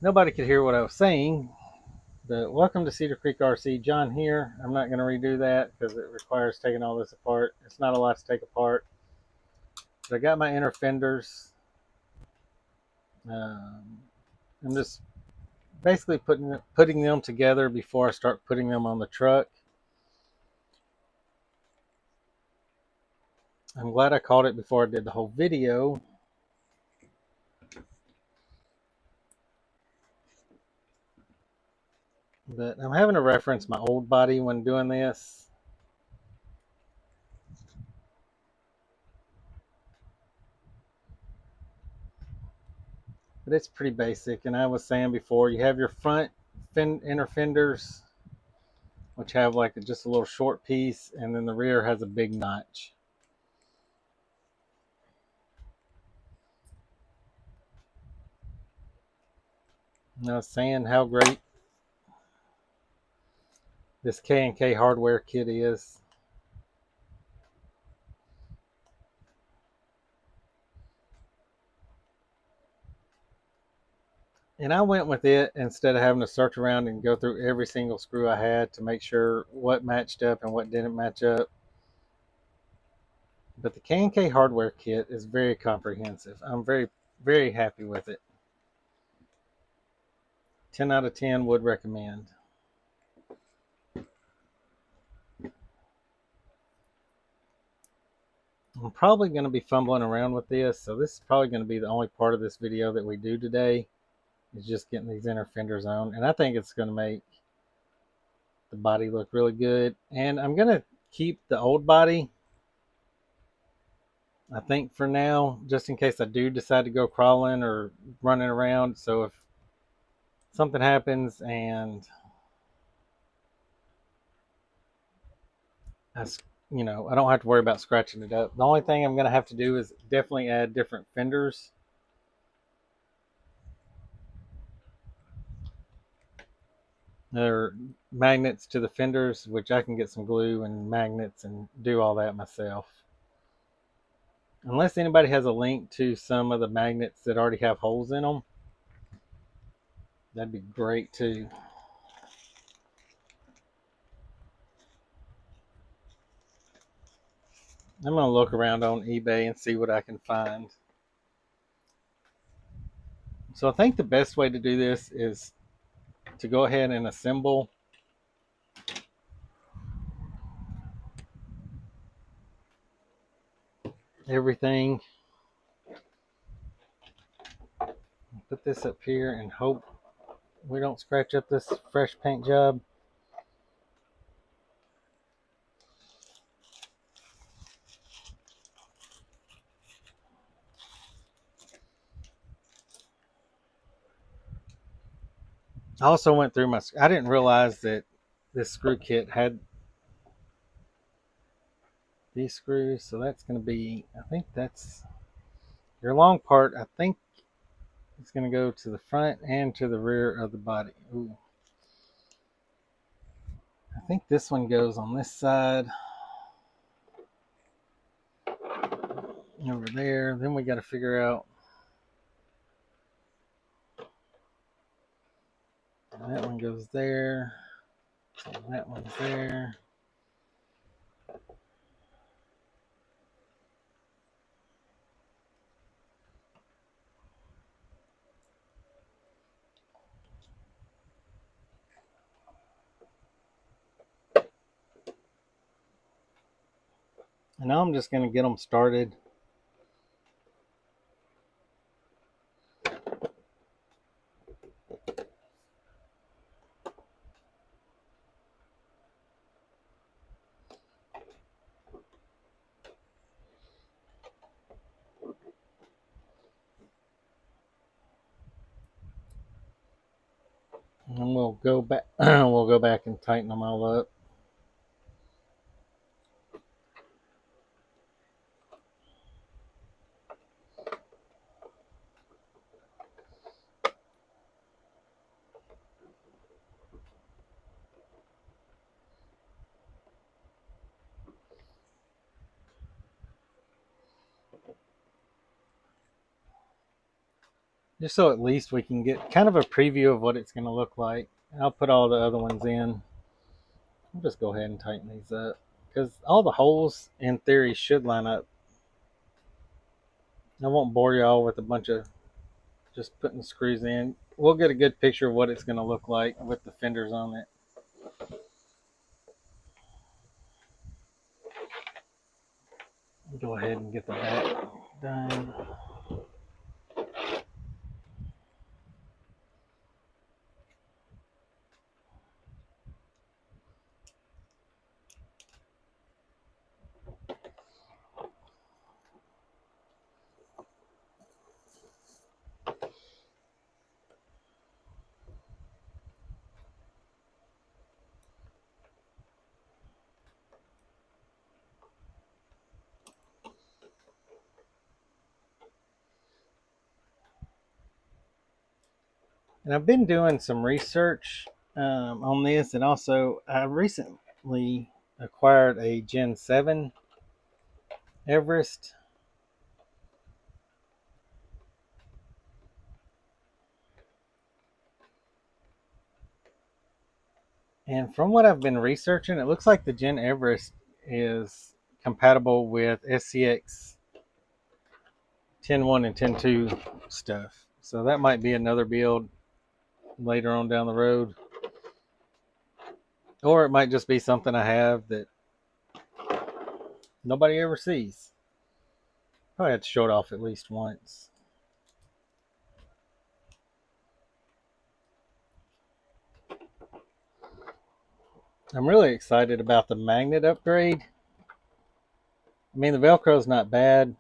nobody could hear what I was saying. But welcome to Cedar Creek RC. John here. I'm not going to redo that because it requires taking all this apart. It's not a lot to take apart. But I got my inner fenders. Um, I'm just basically putting them together before I start putting them on the truck. I'm glad I caught it before I did the whole video. But I'm having to reference my old body when doing this. But it's pretty basic. And I was saying before, you have your front inner fenders, which have like just a little short piece, and then the rear has a big notch. And I was saying how great this K&K hardware kit is. And I went with it instead of having to search around and go through every single screw I had to make sure what matched up and what didn't match up. But the K&K hardware kit is very comprehensive. I'm very, very happy with it. 10 out of 10 would recommend. I'm probably going to be fumbling around with this, so this is probably going to be the only part of this video that we do today, is just getting these inner fenders on. And I think it's going to make the body look really good. And I'm going to keep the old body, I think, for now, just in case I do decide to go crawling or running around. So if something happens and I don't have to worry about scratching it up. The only thing I'm going to have to do is definitely add different fenders. There are magnets to the fenders, which I can get some glue and magnets and do all that myself. Unless anybody has a link to some of the magnets that already have holes in them, that'd be great too. I'm going to look around on eBay and see what I can find. So I think the best way to do this is to go ahead and assemble everything. Put this up here and hope we don't scratch up this fresh paint job. I also went through I didn't realize that this screw kit had these screws, so that's going to be, I think that's your long part. I think it's going to go to the front and to the rear of the body. Ooh. I think this one goes on this side over there. Then we got to figure out, that one goes there, so that one's there. And now I'm just going to get them started. And we'll go back we'll go back and tighten them all up. just so at least we can get kind of a preview of what it's going to look like. I'll put all the other ones in. I'll just go ahead and tighten these up because all the holes in theory should line up. I won't bore y'all with a bunch of just putting screws in. We'll get a good picture of what it's going to look like with the fenders on it. Go ahead and get the back done. And I've been doing some research on this, and also I recently acquired a Gen 7 Everest. And from what I've been researching, it looks like the Gen Everest is compatible with SCX 10.1 and 10.2 stuff. So that might be another build later on down the road. Or it might just be something I have that nobody ever sees. Probably have to show it off at least once. I'm really excited about the magnet upgrade. I mean, the Velcro's not bad,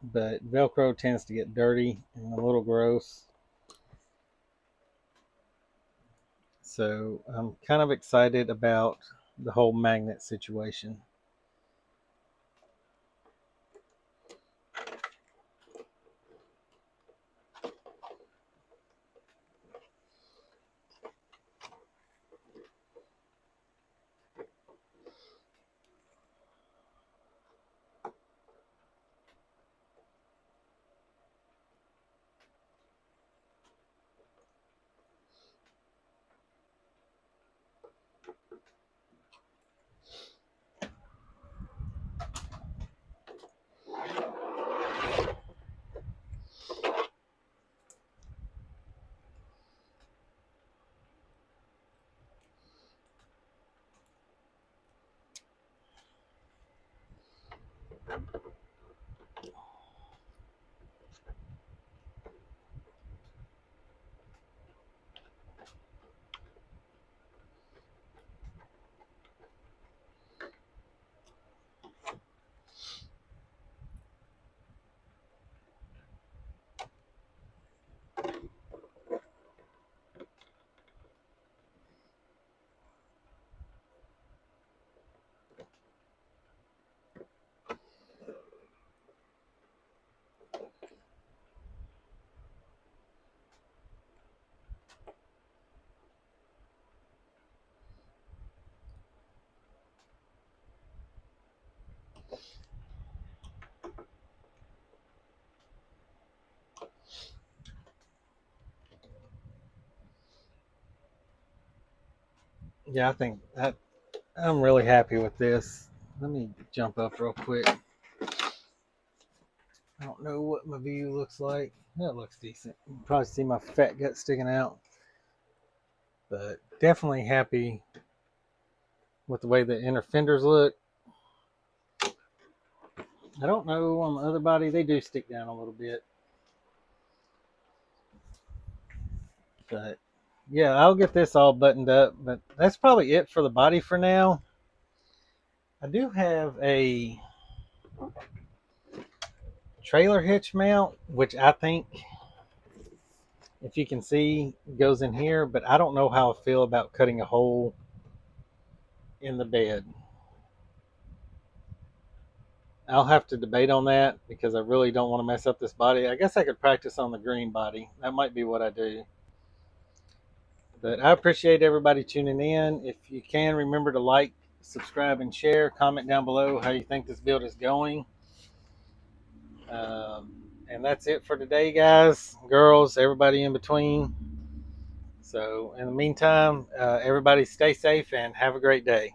but Velcro tends to get dirty and a little gross. So I'm kind of excited about the whole magnet situation. Yeah, I think I'm really happy with this. Let me jump up real quick. I don't know what my view looks like. That looks decent. You can probably see my fat gut sticking out. But definitely happy with the way the inner fenders look. I don't know on the other body, they do stick down a little bit. But yeah, I'll get this all buttoned up. But that's probably it for the body for now. I do have a trailer hitch mount, which I think, if you can see, goes in here. But I don't know how I feel about cutting a hole in the bed. I'll have to debate on that because I really don't want to mess up this body. I guess I could practice on the green body. That might be what I do. But I appreciate everybody tuning in. If you can, remember to like, subscribe, and share. Comment down below how you think this build is going. Um, And that's it for today, guys, girls, everybody in between. So, in the meantime, everybody stay safe and have a great day.